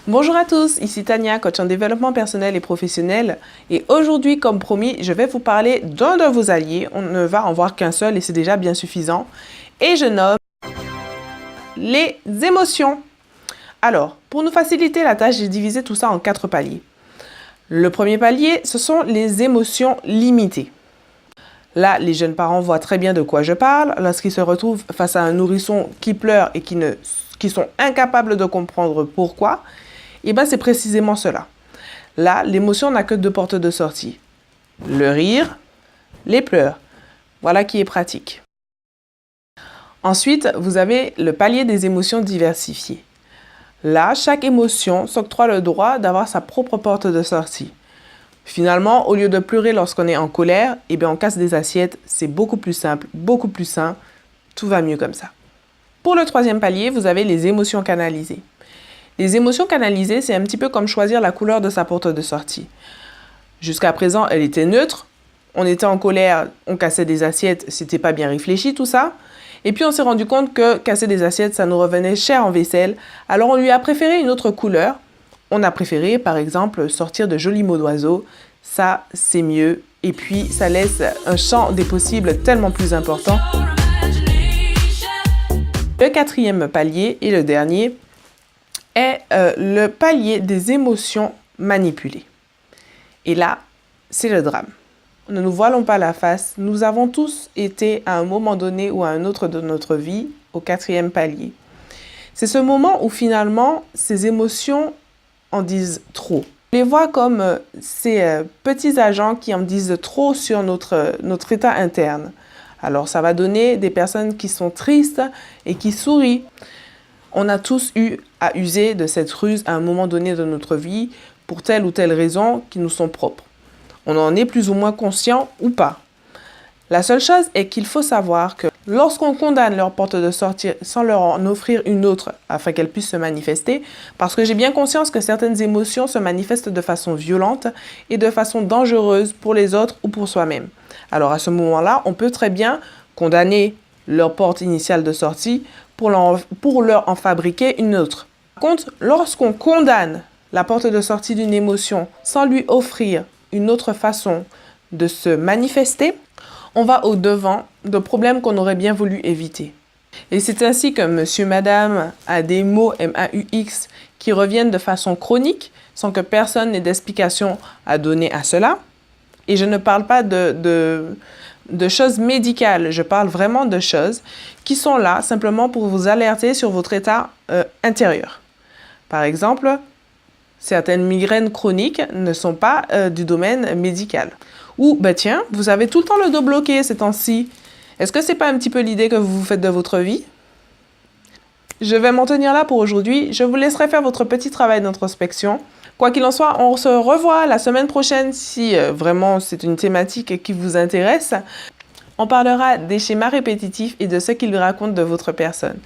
Bonjour à tous, ici Tania, coach en développement personnel et professionnel. Et aujourd'hui, comme promis, je vais vous parler d'un de vos alliés. On ne va en voir qu'un seul et c'est déjà bien suffisant. Et je nomme les émotions. Alors, pour nous faciliter la tâche, j'ai divisé tout ça en 4 paliers. Le premier palier, ce sont les émotions limitées. Là, les jeunes parents voient très bien de quoi je parle lorsqu'ils se retrouvent face à un nourrisson qui pleure et qui sont incapables de comprendre pourquoi. Et bien, c'est précisément cela. Là, l'émotion n'a que 2 portes de sortie. Le rire, les pleurs. Voilà qui est pratique. Ensuite, vous avez le palier des émotions diversifiées. Là, chaque émotion s'octroie le droit d'avoir sa propre porte de sortie. Finalement, au lieu de pleurer lorsqu'on est en colère, eh bien, on casse des assiettes. C'est beaucoup plus simple, beaucoup plus sain. Tout va mieux comme ça. Pour le troisième palier, vous avez les émotions canalisées. Les émotions canalisées, c'est un petit peu comme choisir la couleur de sa porte de sortie. Jusqu'à présent, elle était neutre. On était en colère, on cassait des assiettes, c'était pas bien réfléchi tout ça. Et puis on s'est rendu compte que casser des assiettes, ça nous revenait cher en vaisselle. Alors on lui a préféré une autre couleur. On a préféré, par exemple, sortir de jolis mots d'oiseaux. Ça, c'est mieux. Et puis, ça laisse un champ des possibles tellement plus important. Le quatrième palier et le dernier est le palier des émotions manipulées. Et là, c'est le drame. Ne nous voilons pas la face. Nous avons tous été à un moment donné ou à un autre de notre vie au quatrième palier. C'est ce moment où finalement, ces émotions en disent trop. On les voit comme ces petits agents qui en disent trop sur notre état interne. Alors, ça va donner des personnes qui sont tristes et qui sourient. On a tous eu à user de cette ruse à un moment donné de notre vie pour telle ou telle raison qui nous sont propres. On en est plus ou moins conscient ou pas. La seule chose est qu'il faut savoir que lorsqu'on condamne leur porte de sortie sans leur en offrir une autre afin qu'elle puisse se manifester, parce que j'ai bien conscience que certaines émotions se manifestent de façon violente et de façon dangereuse pour les autres ou pour soi-même. Alors à ce moment-là, on peut très bien condamner leur porte initiale de sortie pour leur en fabriquer une autre. Par contre, lorsqu'on condamne la porte de sortie d'une émotion sans lui offrir une autre façon de se manifester, on va au-devant de problèmes qu'on aurait bien voulu éviter. Et c'est ainsi que monsieur, madame a des mots MAUX qui reviennent de façon chronique sans que personne n'ait d'explication à donner à cela. Et je ne parle pas de choses médicales, je parle vraiment de choses qui sont là simplement pour vous alerter sur votre état intérieur. Par exemple, certaines migraines chroniques ne sont pas du domaine médical. Ou, tiens, vous avez tout le temps le dos bloqué ces temps-ci. Est-ce que c'est pas un petit peu l'idée que vous vous faites de votre vie? Je vais m'en tenir là pour aujourd'hui. Je vous laisserai faire votre petit travail d'introspection. Quoi qu'il en soit, on se revoit la semaine prochaine si vraiment c'est une thématique qui vous intéresse. On parlera des schémas répétitifs et de ce qu'ils racontent de votre personne.